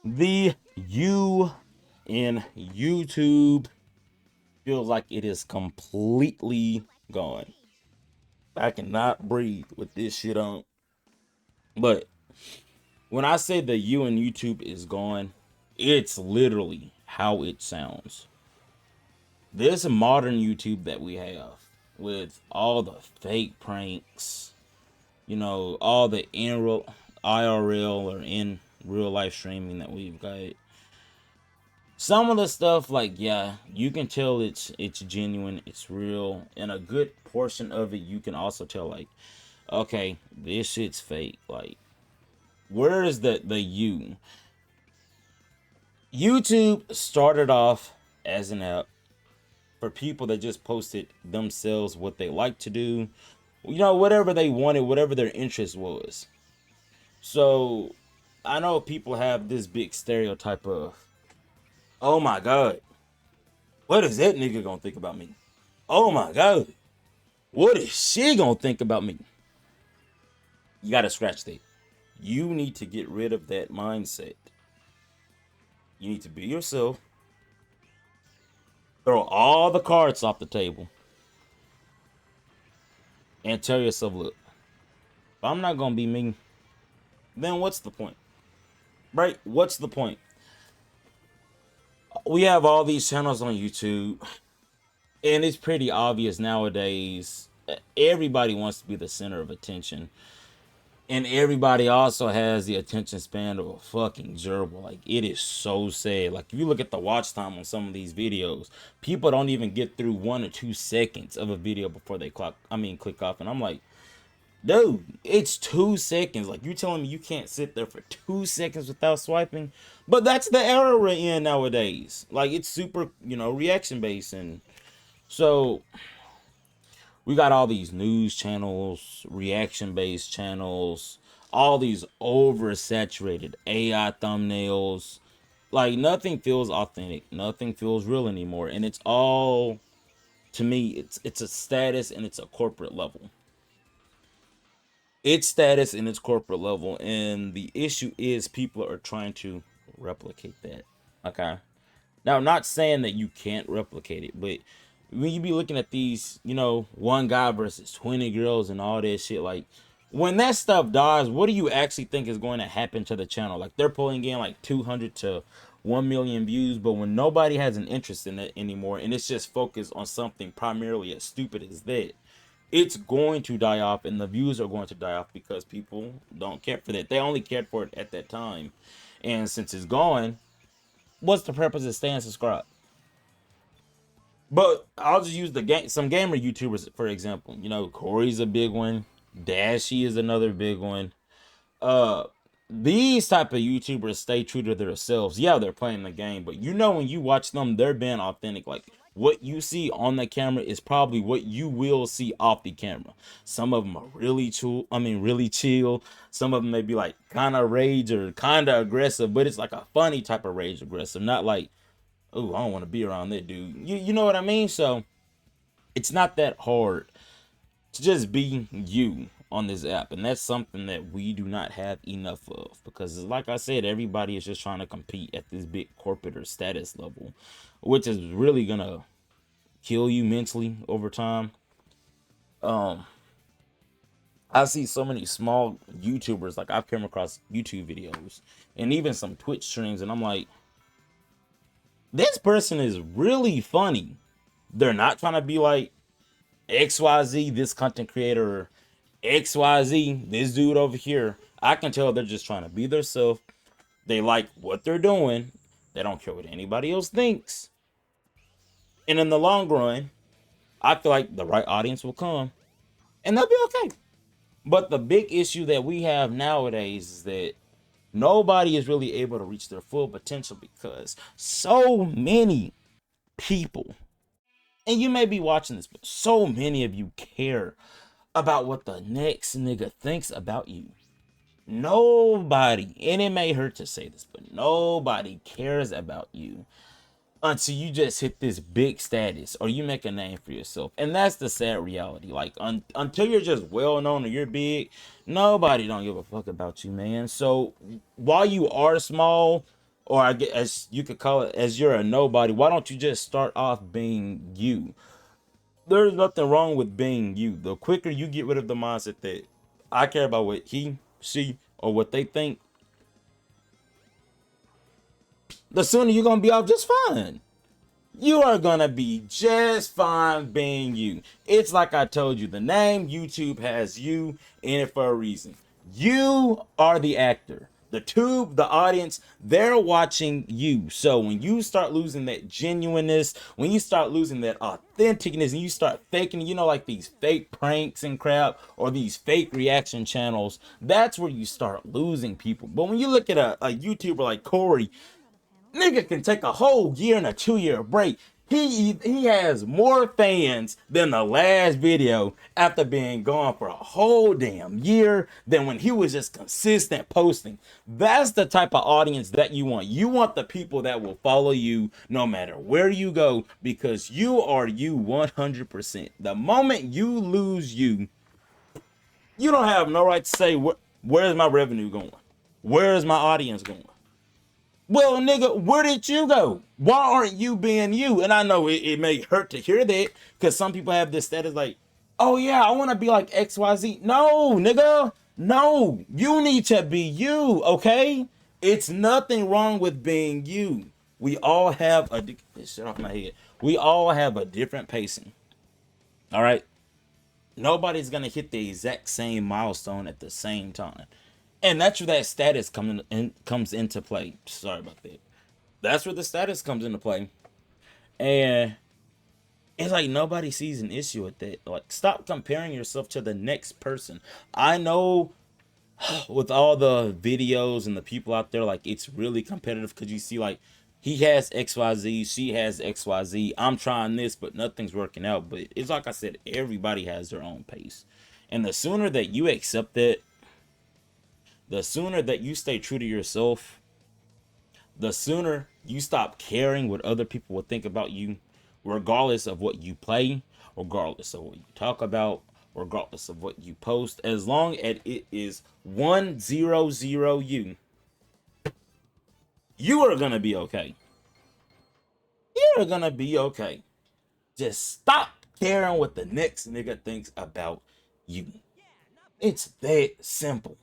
The you in YouTube feels like it is completely gone. I cannot breathe with this shit on. But when I say the you in YouTube is gone, it's literally how it sounds. This modern YouTube that we have with all the fake pranks, all the IRL or in real life streaming that we've got. Some of the stuff, like, yeah, you can tell it's genuine, it's real, and a good portion of it you can also tell, like, okay, this shit's fake. Like, where is the you? YouTube started off as an app for people that just posted themselves what they like to do, whatever they wanted, whatever their interest was. So I know people have this big stereotype of, oh my god, what is that nigga gonna think about me? Oh my god, what is she gonna think about me? You gotta scratch that. You need to get rid of that mindset. You need to be yourself. Throw all the cards off the table and tell yourself, look, if I'm not gonna be me, then what's the point? Right? What's the point? We have all these channels on YouTube, and it's pretty obvious nowadays. Everybody wants to be the center of attention. And everybody also has the attention span of a fucking gerbil. Like, it is so sad. Like, if you look at the watch time on some of these videos, people don't even get through 1 or 2 seconds of a video before they click off. And I'm like, dude, it's 2 seconds. Like, you telling me you can't sit there for 2 seconds without swiping? But that's the era we're in nowadays. Like, it's super, reaction based. And so we got all these news channels, reaction based channels, all these oversaturated AI thumbnails. Like, nothing feels authentic, nothing feels real anymore. And it's all, to me, it's a status and it's a corporate level. It's status and it's corporate level. And the issue is people are trying to replicate that. Okay. Now, I'm not saying that you can't replicate it, but when you be looking at these, one guy versus 20 girls and all that shit, like, when that stuff dies, what do you actually think is going to happen to the channel? Like, they're pulling in like 200 to 1 million views, but when nobody has an interest in it anymore and it's just focused on something primarily as stupid as that, it's going to die off and the views are going to die off because people don't care for that. They only cared for it at that time. And since it's gone, what's the purpose of staying subscribed? But I'll just use some gamer YouTubers for example. Corey's a big one. Dashy is another big one. Uh, these type of YouTubers stay true to themselves. Yeah, they're playing the game, but when you watch them, they're being authentic. Like, what you see on the camera is probably what you will see off the camera. Some of them are really chill. Really chill. Some of them may be like kind of rage or kind of aggressive, but it's like a funny type of rage aggressive, not like, oh, I don't want to be around that dude. You know what I mean? So it's not that hard to just be you on this app. And that's something that we do not have enough of. Because like I said, everybody is just trying to compete at this big corporate or status level, which is really gonna kill you mentally over time. Um I see so many small YouTubers, like I've come across YouTube videos and even some Twitch streams, and I'm like, this person is really funny. They're not trying to be like XYZ, this content creator, XYZ, this dude over here. I can tell they're just trying to be themselves. They like what they're doing. They don't care what anybody else thinks. And in the long run, I feel like the right audience will come and they'll be okay. But the big issue that we have nowadays is that nobody is really able to reach their full potential because so many people, and you may be watching this, but so many of you care about what the next nigga thinks about you. Nobody, and it may hurt to say this, but nobody cares about you until you just hit this big status or you make a name for yourself. And that's the sad reality. Like, until you're just well known or you're big, nobody don't give a fuck about you, man. So while you are small, or I guess as you could call it, as you're a nobody, why don't you just start off being you? There's nothing wrong with being you. The quicker you get rid of the mindset that I care about what he, she, or what they think, the sooner you're gonna be off just fine. You are gonna be just fine being you. It's like I told you, the name YouTube has you in it for a reason. You are the actor. The tube, the audience, they're watching you. So when you start losing that genuineness, when you start losing that authenticness, and you start faking, like these fake pranks and crap, or these fake reaction channels, that's where you start losing people. But when you look at a YouTuber like Corey, nigga can take a whole year and a 2-year break. He has more fans than the last video after being gone for a whole damn year than when he was just consistent posting. That's the type of audience that you want. You want the people that will follow you no matter where you go, because you are you 100%. The moment you lose you, you don't have no right to say where's my revenue going? Where is my audience going? Well, nigga, where did you go? Why aren't you being you? And I know it may hurt to hear that, because some people have this status like, oh yeah, I want to be like XYZ. No, nigga, no. You need to be you, okay? It's nothing wrong with being you. We all have a shit off my head. We all have a different pacing. All right. Nobody's gonna hit the exact same milestone at the same time. And that's where that status comes into play. Sorry about that. That's where the status comes into play. And it's like nobody sees an issue with that. Like, stop comparing yourself to the next person. I know with all the videos and the people out there, like, it's really competitive, because you see, like, he has XYZ, she has XYZ, I'm trying this, but nothing's working out. But it's like I said, everybody has their own pace. And the sooner that you accept that, the sooner that you stay true to yourself, the sooner you stop caring what other people will think about you, regardless of what you play, regardless of what you talk about, regardless of what you post, as long as it is 100 you, you are gonna be okay. You're gonna be okay. Just stop caring what the next nigga thinks about you. It's that simple.